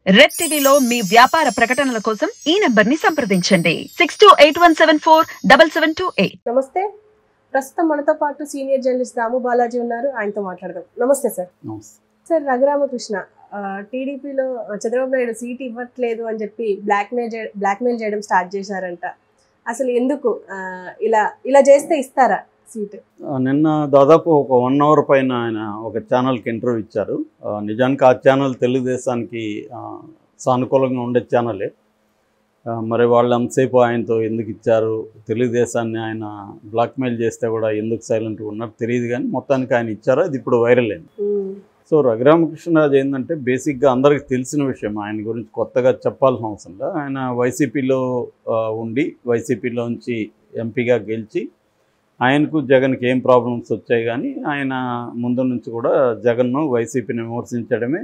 Red టీవీలో మీ వ్యాపార ప్రకటనల కోసం ఈ నంబర్ ని సంప్రదించండి 6281747728. నమస్తే. ప్రస్తుతం మనతో పాటు సీనియర్ జర్నలిస్ట్ దాము బాలాజీ ఉన్నారు. ఆయనతో మాట్లాడదాం. నమస్తే సార్. సార్, రఘురామకృష్ణ టీడీపీలో చంద్రబాబు నాయుడు సీట్ ఇవ్వట్లేదు అని చెప్పి బ్లాక్మెయిల్ చేయడం స్టార్ట్ చేశారంట. అసలు ఎందుకు ఇలా చేస్తే ఇస్తారా సీట్? నిన్న దాదాపు ఒక 1 అవర్ పైన ఆయన ఒక ఛానల్కి ఇంటర్వ్యూ ఇచ్చారు. నిజానికి ఆ ఛానల్ తెలుగుదేశానికి సానుకూలంగా ఉండే ఛానలే. మరి వాళ్ళు అంతసేపు ఆయనతో ఎందుకు ఇచ్చారు, తెలుగుదేశాన్ని ఆయన బ్లాక్మెయిల్ చేస్తే కూడా ఎందుకు సైలెంట్గా ఉన్నారు తెలియదు, కానీ మొత్తానికి ఆయన ఇచ్చారు. అది ఇప్పుడు వైరల్ అయింది. సో రఘురామకృష్ణరాజు ఏంటంటే బేసిక్గా అందరికీ తెలిసిన విషయం, ఆయన గురించి కొత్తగా చెప్పాల్సిన అవసరం లేదు. ఆయన వైసీపీలో ఉండి వైసీపీలోంచి ఎంపీగా గెలిచి ఆయనకు జగన్కి ఏం ప్రాబ్లమ్స్ వచ్చాయి, కానీ ఆయన ముందు నుంచి కూడా జగన్ను వైసీపీని విమర్శించడమే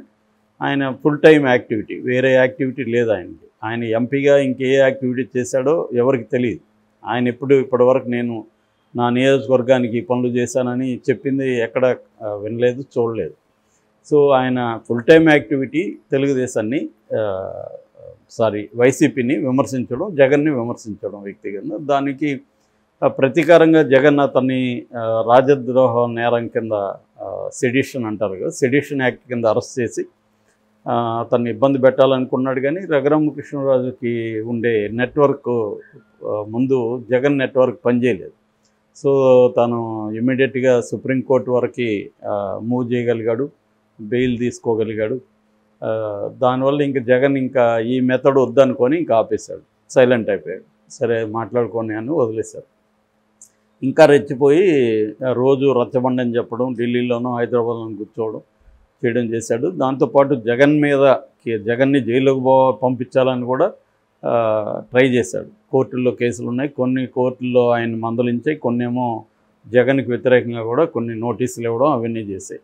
ఆయన ఫుల్ టైం యాక్టివిటీ. వేరే యాక్టివిటీ లేదు ఆయనకి. ఆయన ఎంపీగా ఇంకే యాక్టివిటీ చేశాడో ఎవరికి తెలియదు. ఆయన ఇప్పటివరకు నేను నా నియోజకవర్గానికి పనులు చేశానని చెప్పింది ఎక్కడ వినలేదు, చూడలేదు. సో ఆయన ఫుల్ టైం యాక్టివిటీ తెలుగుదేశాన్ని వైసీపీని విమర్శించడం, జగన్ని విమర్శించడం వ్యక్తిగతంగా. దానికి ప్రతీకారంగా జగన్ అతన్ని రాజద్రోహ నేరం కింద సెడిషన్ అంటారు కదా, సెడిషన్ యాక్ట్ కింద అరెస్ట్ చేసి అతన్ని ఇబ్బంది పెట్టాలనుకున్నాడు. కానీ రఘురామకృష్ణరాజుకి ఉండే నెట్వర్క్ ముందు జగన్ నెట్వర్క్ పనిచేయలేదు. సో తను ఇమ్మీడియట్గా సుప్రీంకోర్టు వరకు మూవ్ చేయగలిగాడు, బెయిల్ తీసుకోగలిగాడు. దానివల్ల ఇంకా జగన్ ఇంకా ఈ మెథడ్ వద్దనుకొని ఇంకా ఆపేశాడు, సైలెంట్ అయిపోయాడు. సరే మాట్లాడుకొని అని వదిలేశారు. ఇంకా రెచ్చిపోయి రోజు రచ్చబండని చెప్పడం, ఢిల్లీలోనూ హైదరాబాద్లోనూ కూర్చోవడం చేయడం చేశాడు. దాంతోపాటు జగన్ని జైలుకు పంపించాలని కూడా ట్రై చేశాడు. కోర్టుల్లో కేసులు ఉన్నాయి, కొన్ని కోర్టుల్లో ఆయన మందలించాయి, కొన్ని ఏమో జగన్కి వ్యతిరేకంగా కూడా కొన్ని నోటీసులు ఇవ్వడం అవన్నీ చేశాయి.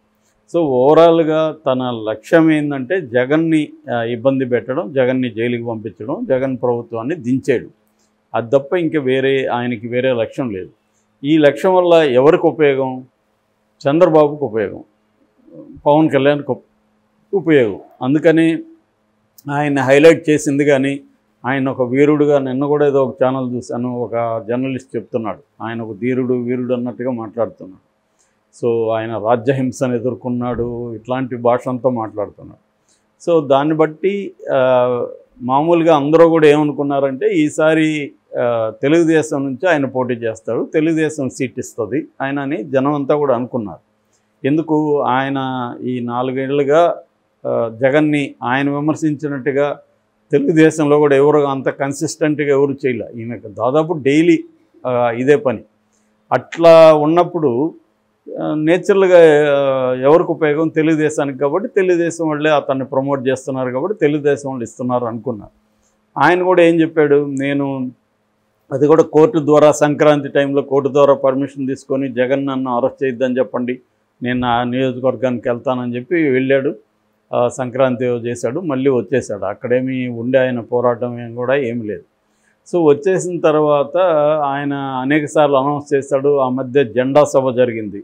సో ఓవరాల్గా తన లక్ష్యం ఏంటంటే జగన్ని ఇబ్బంది పెట్టడం, జగన్ని జైలుకి పంపించడం, జగన్ ప్రభుత్వాన్ని దించేయడం. అది తప్ప ఇంకా ఆయనకి వేరే లక్ష్యం లేదు. ఈ లక్ష్యం వల్ల ఎవరికి ఉపయోగం? చంద్రబాబుకు ఉపయోగం, పవన్ కళ్యాణ్కి ఉపయోగం. అందుకని ఆయన హైలైట్ చేసింది. కానీ ఆయన ఒక వీరుడుగా, నిన్న కూడా ఏదో ఒక ఛానల్ చూశాను, ఒక జర్నలిస్ట్ చెప్తున్నాడు ఆయన ఒక వీరుడు అన్నట్టుగా మాట్లాడుతున్నాడు. సో ఆయన రాజ్యహింసను ఎదుర్కొన్నాడు, ఇట్లాంటి భాష అంతా మాట్లాడుతున్నాడు. సో దాన్ని బట్టి మామూలుగా అందరూ కూడా ఏమనుకున్నారంటే ఈసారి తెలుగుదేశం నుంచి ఆయన పోటీ చేస్తాడు, తెలుగుదేశం సీట్ ఇస్తుంది ఆయన అని జనం అంతా కూడా అనుకున్నారు. ఎందుకు ఆయన ఈ 4 ఏళ్లుగా జగన్ని ఆయన విమర్శించినట్టుగా తెలుగుదేశంలో కూడా ఎవరు అంత కన్సిస్టెంట్గా ఎవరు చేయలే. ఈయనకు దాదాపు డైలీ ఇదే పని. అట్లా ఉన్నప్పుడు నేచురల్గా ఎవరికి ఉపయోగం? తెలుగుదేశానికి. కాబట్టి తెలుగుదేశం వాళ్ళే అతన్ని ప్రమోట్ చేస్తున్నారు, కాబట్టి తెలుగుదేశం వాళ్ళు ఇస్తున్నారు అనుకున్నారు. ఆయన కూడా ఏం చెప్పాడు, నేను అది కూడా కోర్టు ద్వారా సంక్రాంతి టైంలో కోర్టు ద్వారా పర్మిషన్ తీసుకొని జగన్ నన్ను అరెస్ట్ చేయొద్దని చెప్పండి, నేను నా నియోజకవర్గానికి వెళ్తానని చెప్పి వెళ్ళాడు. సంక్రాంతి చేశాడు, మళ్ళీ వచ్చేసాడు. అక్కడేమి ఉండే ఆయన పోరాటం కూడా ఏమి లేదు. సో వచ్చేసిన తర్వాత ఆయన అనేకసార్లు అనౌన్స్ చేశాడు. ఆ మధ్య జెండా సభ జరిగింది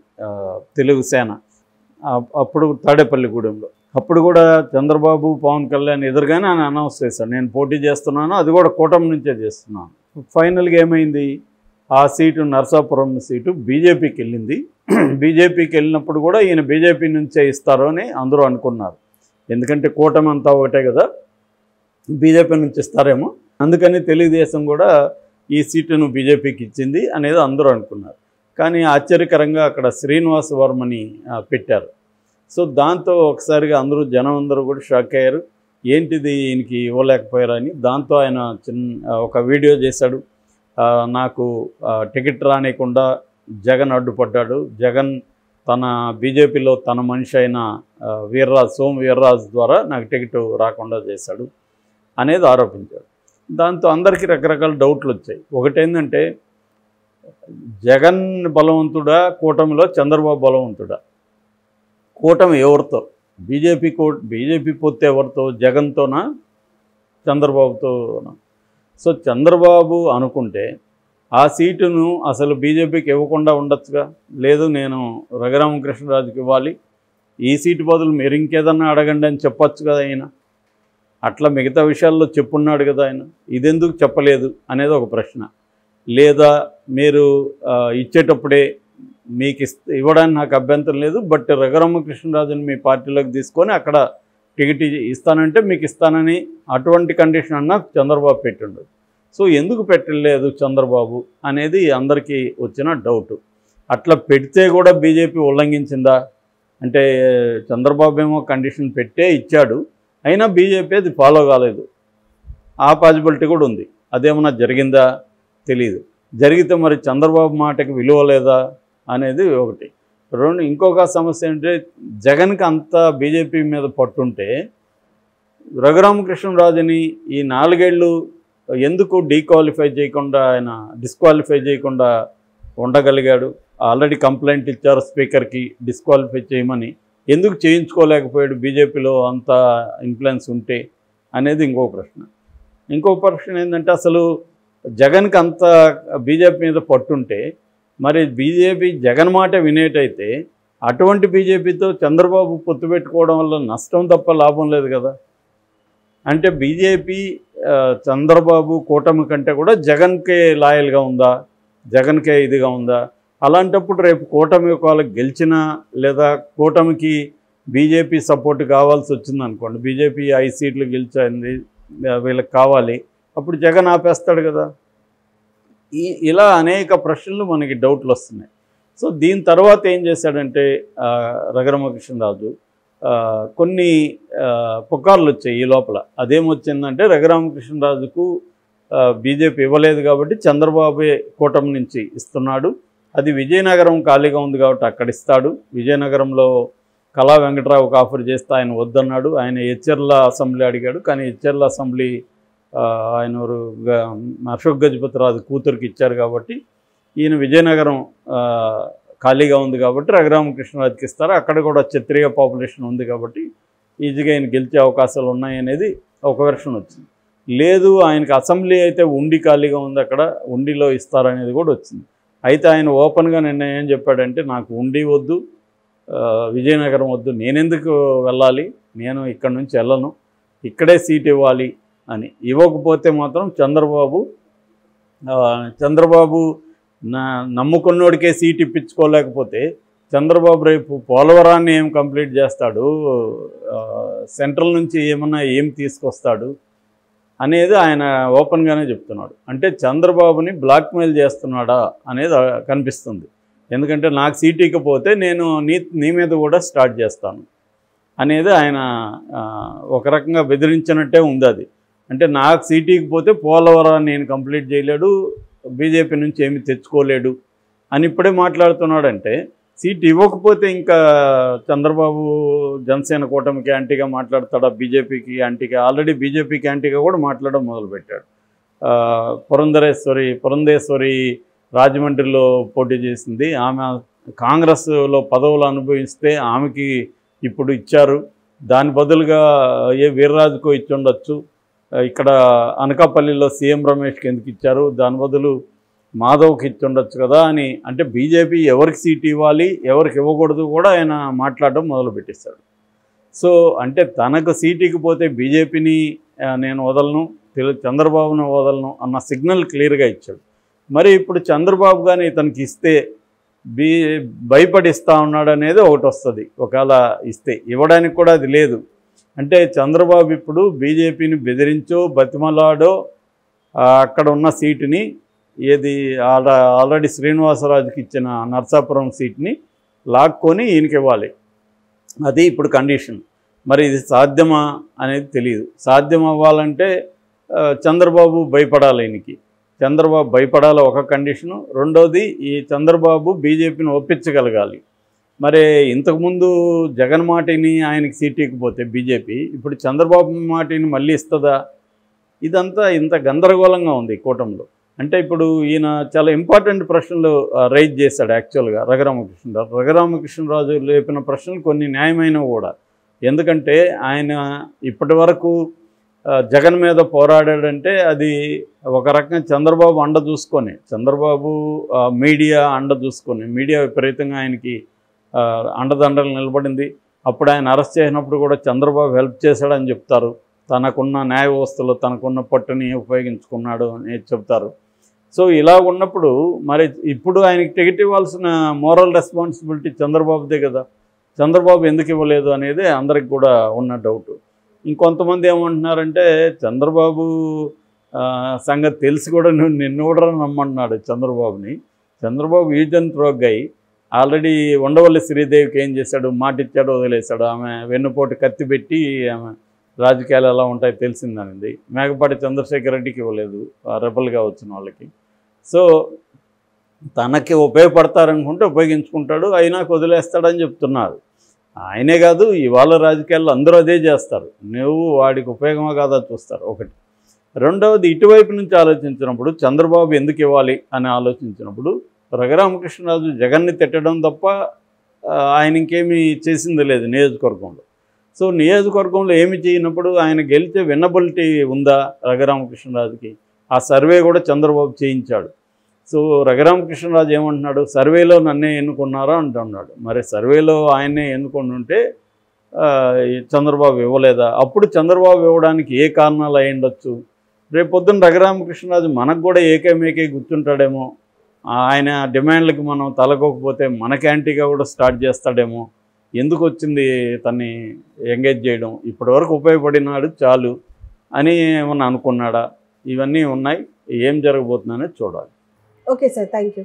తెలుగు సేన, అప్పుడు తాడేపల్లిగూడెంలో. అప్పుడు కూడా చంద్రబాబు, పవన్ కళ్యాణ్ ఎదురుగానే ఆయన అనౌన్స్ చేశాడు, నేను పోటీ చేస్తున్నాను, అది కూడా కూటమి నుంచే చేస్తున్నాను. ఫైనల్గా ఏమైంది? ఆ సీటు, నరసాపురం సీటు బీజేపీకి వెళ్ళింది. బీజేపీకి వెళ్ళినప్పుడు కూడా ఈయన బీజేపీ నుంచే ఇస్తారు అని అందరూ అనుకున్నారు. ఎందుకంటే కూటమి అంతా ఒకటే కదా, బీజేపీ నుంచి ఇస్తారేమో, అందుకని తెలుగుదేశం కూడా ఈ సీటును బీజేపీకి ఇచ్చింది అనేది అందరూ అనుకున్నారు. కానీ ఆశ్చర్యకరంగా అక్కడ శ్రీనివాస్ వర్మని పెట్టారు. సో దాంతో ఒకసారిగా జనం అందరూ కూడా షాక్ అయ్యారు, ఏంటిది ఈయనకి ఇవ్వలేకపోయారని. దాంతో ఆయన ఒక వీడియో చేశాడు, నాకు టికెట్ రానియకుండా జగన్ అడ్డుపడ్డాడు, జగన్ తన బీజేపీలో తన మనిషి అయిన సోము వీర్రాజు ద్వారా నాకు టికెట్ రాకుండా చేశాడు అనేది ఆరోపించాడు. దాంతో అందరికీ రకరకాల డౌట్లు వచ్చాయి. ఒకటేంటంటే జగన్ బలవంతుడా, కూటమిలో చంద్రబాబు బలవంతుడా? కూటమి ఎవరితో? బీజేపీ పొత్తు ఎవరితో? జగన్తోనా, చంద్రబాబుతోనా? సో చంద్రబాబు అనుకుంటే ఆ సీటును అసలు బీజేపీకి ఇవ్వకుండా ఉండొచ్చుగా. లేదు, నేను రఘురామకృష్ణరాజుకి ఇవ్వాలి, ఈ సీటు బదులు మీరు ఇంకేదన్నా అడగండి అని చెప్పొచ్చు కదా ఆయన. అట్లా మిగతా విషయాల్లో చెప్పున్నాడు కదా ఆయన, ఇదెందుకు చెప్పలేదు అనేది ఒక ప్రశ్న. లేదా మీరు ఇచ్చేటప్పుడే మీకు ఇవ్వడానికి నాకు అభ్యంతరం లేదు, బట్ రఘురామకృష్ణరాజుని మీ పార్టీలోకి తీసుకొని అక్కడ టికెట్ ఇస్తానంటే మీకు ఇస్తానని అటువంటి కండిషన్ అన్నా చంద్రబాబు పెట్టిండు. సో ఎందుకు పెట్టలేదు చంద్రబాబు అనేది అందరికీ వచ్చిన డౌటు. అట్లా పెడితే కూడా బీజేపీ ఉల్లంఘించిందా అంటే, చంద్రబాబు ఏమో కండిషన్ పెట్టే ఇచ్చాడు, అయినా బీజేపీ అది ఫాలో కాలేదు. ఆ పాసిబిలిటీ కూడా ఉంది. అదేమన్నా జరిగిందా తెలియదు. జరిగితే మరి చంద్రబాబు మాటకి విలువ లేదా అనేది ఒకటి. ఇంకొక సమస్య ఏంటంటే, జగన్కి అంత బీజేపీ మీద పట్టుంటే రఘురామకృష్ణరాజుని ఈ 4 ఏళ్ళు ఎందుకు డిస్క్వాలిఫై చేయకుండా ఉండగలిగాడు? ఆల్రెడీ కంప్లైంట్ ఇచ్చారు స్పీకర్కి డిస్క్వాలిఫై చేయమని, ఎందుకు చేయించుకోలేకపోయాడు బీజేపీలో అంత ఇన్ఫ్లుయెన్స్ ఉంటే అనేది ఇంకో ప్రశ్న. ఇంకో ప్రశ్న ఏంటంటే, అసలు జగన్కి అంత బీజేపీ మీద పట్టుంటే మరి బీజేపీ జగన్ మాట వినేటైతే అటువంటి బీజేపీతో చంద్రబాబు పొత్తు పెట్టుకోవడం వల్ల నష్టం తప్ప లాభం లేదు కదా. అంటే బీజేపీ చంద్రబాబు కూటమి కంటే కూడా జగన్కే లాయల్గా ఉందా, జగన్కే ఇదిగా ఉందా? అలాంటప్పుడు రేపు కూటమి ఒకవేళ గెలిచినా లేదా కూటమికి బీజేపీ సపోర్ట్ కావాల్సి వచ్చింది అనుకోండి, బీజేపీ 5 సీట్లు గెలిచింది వీళ్ళకి కావాలి, అప్పుడు జగన్ ఆపేస్తాడు కదా. ఇలా అనేక ప్రశ్నలు మనకి డౌట్లు వస్తున్నాయి. సో దీని తర్వాత ఏం చేశాడంటే రఘురామకృష్ణరాజు కొన్ని పుకార్లు వచ్చాయి ఈ లోపల. అదేమొచ్చిందంటే, రఘురామకృష్ణరాజుకు బీజేపీ ఇవ్వలేదు కాబట్టి చంద్రబాబే కూటమి నుంచి ఇస్తున్నాడు, అది విజయనగరం ఖాళీగా ఉంది కాబట్టి అక్కడ ఇస్తాడు, విజయనగరంలో కళా వెంకట్రావుకు ఆఫర్ చేస్తే ఆయన వద్దన్నాడు, ఆయన ఎచ్చెర్ల అసెంబ్లీ అడిగాడు, కానీ ఎచ్చెర్ల అసెంబ్లీ ఆయన అశోక్ గజపతిరాజు కూతురికి ఇచ్చారు కాబట్టి ఈయన విజయనగరం ఖాళీగా ఉంది కాబట్టి రఘురామకృష్ణరాజుకి ఇస్తారు, అక్కడ కూడా క్షత్రియ పాపులేషన్ ఉంది కాబట్టి ఈజీగా ఆయన గెలిచే అవకాశాలు ఉన్నాయనేది ఒక వెర్షన్ వచ్చింది. లేదు, ఆయనకి అసెంబ్లీ అయితే ఉండి ఖాళీగా ఉంది, అక్కడ ఉండిలో ఇస్తారనేది కూడా వచ్చింది. అయితే ఆయన ఓపెన్గా నిన్న ఏం చెప్పాడంటే, నాకు ఉండి వద్దు, విజయనగరం వద్దు, నేనెందుకు వెళ్ళాలి, నేను ఇక్కడ నుంచి వెళ్ళను, ఇక్కడే సీట్ ఇవ్వాలి అని. ఇవ్వకపోతే మాత్రం చంద్రబాబు నమ్ముకున్నోడికే సీట్ ఇప్పించుకోలేకపోతే చంద్రబాబు రేపు పోలవరాన్ని ఏం కంప్లీట్ చేస్తాడు, సెంట్రల్ నుంచి ఏం తీసుకొస్తాడు అనేది ఆయన ఓపెన్గానే చెప్తున్నాడు. అంటే చంద్రబాబుని బ్లాక్మెయిల్ చేస్తున్నాడా అనేది కనిపిస్తుంది. ఎందుకంటే నాకు సీట్ ఇకపోతే నేను నీ మీద కూడా స్టార్ట్ చేస్తాను అనేది ఆయన ఒక రకంగా బెదిరించినట్టే ఉంది అది. అంటే నాకు సీట్ ఇకపోతే పోలవరాన్ని నేను కంప్లీట్ చేయలేడు, బీజేపీ నుంచి ఏమి తెచ్చుకోలేడు అని ఇప్పుడే మాట్లాడుతున్నాడంటే, సీట్ ఇవ్వకపోతే ఇంకా చంద్రబాబు జనసేన కూటమికి యాంటీగా మాట్లాడతాడా, బీజేపీకి యాంటీగా? ఆల్రెడీ బీజేపీకి యాంటీగా కూడా మాట్లాడడం మొదలుపెట్టాడు. పురంధేశ్వరి రాజమండ్రిలో పోటీ చేసింది, ఆమె కాంగ్రెస్లో పదవులు అనుభవిస్తే ఆమెకి ఇప్పుడు ఇచ్చారు, దాని బదులుగా వీర్రాజుకో ఇచ్చి ఉండొచ్చు, ఇక్కడ అనకాపల్లిలో సీఎం రమేష్కి ఎందుకు ఇచ్చారు, దాని బదులు మాధవ్కి ఇచ్చి ఉండొచ్చు కదా అని. అంటే బీజేపీ ఎవరికి సీట్ ఇవ్వాలి ఎవరికి ఇవ్వకూడదు కూడా ఆయన మాట్లాడడం మొదలుపెట్టేశాడు. సో అంటే తనకు సీట్ ఇకపోతే బీజేపీని నేను వదలను, చంద్రబాబును వదలను అన్న సిగ్నల్ క్లియర్గా ఇచ్చాడు. మరి ఇప్పుడు చంద్రబాబు కానీ ఇతనికి ఇస్తే భయపడిస్తా ఉన్నాడు అనేది ఒకటి వస్తుంది. ఒకవేళ ఇస్తే ఇవ్వడానికి కూడా అది లేదు. అంటే చంద్రబాబు ఇప్పుడు బీజేపీని బెదిరించో బతిమలాడో అక్కడ ఉన్న సీటుని ఆల్రెడీ శ్రీనివాసరాజుకి ఇచ్చిన నర్సాపురం సీట్ని లాక్కొని ఈయనకి ఇవ్వాలి, అది ఇప్పుడు కండిషన్. మరి ఇది సాధ్యమా అనేది తెలియదు. సాధ్యం అవ్వాలంటే చంద్రబాబు భయపడాలి, ఈయనకి చంద్రబాబు భయపడాలి ఒక కండిషను. రెండోది ఈ చంద్రబాబు బీజేపీని ఒప్పించగలగాలి. మరి ఇంతకుముందు జగన్ మాటిని ఆయనకి సీట్ ఇకపోతే బీజేపీ ఇప్పుడు చంద్రబాబు మాటిని మళ్ళీ ఇస్తుందా? ఇదంతా ఇంత గందరగోళంగా ఉంది కూటమిలో. అంటే ఇప్పుడు ఈయన చాలా ఇంపార్టెంట్ ప్రశ్నలు రైజ్ చేశాడు యాక్చువల్గా రఘురామకృష్ణరాజు లేపిన ప్రశ్నలు కొన్ని న్యాయమైనవి కూడా. ఎందుకంటే ఆయన ఇప్పటి వరకు జగన్ మీద పోరాడాడంటే అది ఒక రకంగా చంద్రబాబు అండ చూసుకొని, చంద్రబాబు మీడియా అండ చూసుకొని, మీడియా విపరీతంగా ఆయనకి అండదండలు నిలబడింది. అప్పుడు ఆయన అరెస్ట్ చేసినప్పుడు కూడా చంద్రబాబు హెల్ప్ చేశాడని చెప్తారు. తనకున్న న్యాయ వ్యవస్థలో తనకున్న పట్టుని ఉపయోగించుకున్నాడు అని చెప్తారు. సో ఇలా ఉన్నప్పుడు మరి ఇప్పుడు ఆయనకి టికెట్ ఇవ్వాల్సిన మోరల్ రెస్పాన్సిబిలిటీ చంద్రబాబుదే కదా. చంద్రబాబు ఎందుకు ఇవ్వలేదు అనేది అందరికి కూడా ఉన్న డౌట్. ఇంకొంతమంది ఏమంటున్నారంటే చంద్రబాబు సంగతి తెలిసి కూడా నిన్ను కూడా నమ్మంటున్నాడు చంద్రబాబుని. Chandrababu use and throw guy. Already Undavalli శ్రీదేవికి ఏం చేశాడు, మాట ఇచ్చాడు, వదిలేశాడు. ఆమె వెన్నుపోటు కత్తి పెట్టి ఆమె రాజకీయాలు ఎలా ఉంటాయో తెలిసిందనింది. మేకపాటి చంద్రశేఖర్ రెడ్డికి ఇవ్వలేదు, రెబల్గా వచ్చిన వాళ్ళకి. సో తనకి ఉపయోగపడతారనుకుంటే ఉపయోగించుకుంటాడు, అయినా వదిలేస్తాడని చెప్తున్నారు. ఆయనే కాదు, ఇవాళ రాజకీయాల్లో అందరూ అదే చేస్తారు. నువ్వు వాడికి ఉపయోగమా కాదా చూస్తారు ఒకటి. రెండవది, ఇటువైపు నుంచి ఆలోచించినప్పుడు చంద్రబాబు ఎందుకు ఇవ్వాలి అని ఆలోచించినప్పుడు రఘురామకృష్ణరాజు జగన్ని తిట్టడం తప్ప ఆయన ఇంకేమీ చేసింది లేదు నియోజకవర్గంలో. సో నియోజకవర్గంలో ఏమి చేయనప్పుడు ఆయన గెలిచే విన్నబిలిటీ ఉందా రఘురామకృష్ణరాజుకి? ఆ సర్వే కూడా చంద్రబాబు చేయించాడు. సో రఘురామకృష్ణరాజు ఏమంటున్నాడు, సర్వేలో నన్నే ఎన్నుకున్నారా అంటున్నాడు. మరి సర్వేలో ఆయన్నే ఎన్నుకొని ఉంటే చంద్రబాబు ఇవ్వలేదా? అప్పుడు చంద్రబాబు ఇవ్వడానికి ఏ కారణాలు అయి ఉండొచ్చు? రేపు పొద్దున్న రఘురామకృష్ణరాజు మనకు కూడా ఏకేమేకే గుర్తుంటాడేమో. ఆయన డిమాండ్లకి మనం తలకోకపోతే మనకి యాంటీగా కూడా స్టార్ట్ చేస్తాడేమో. ఎందుకు వచ్చింది తన్ని ఎంగేజ్ చేయడం, ఇప్పటివరకు ఉపయోగపడినాడు చాలు అని ఏమన్నా అనుకున్నాడా? ఇవన్నీ ఉన్నాయి. ఏం జరగబోతుందనేది చూడాలి. Okay sir, thank you.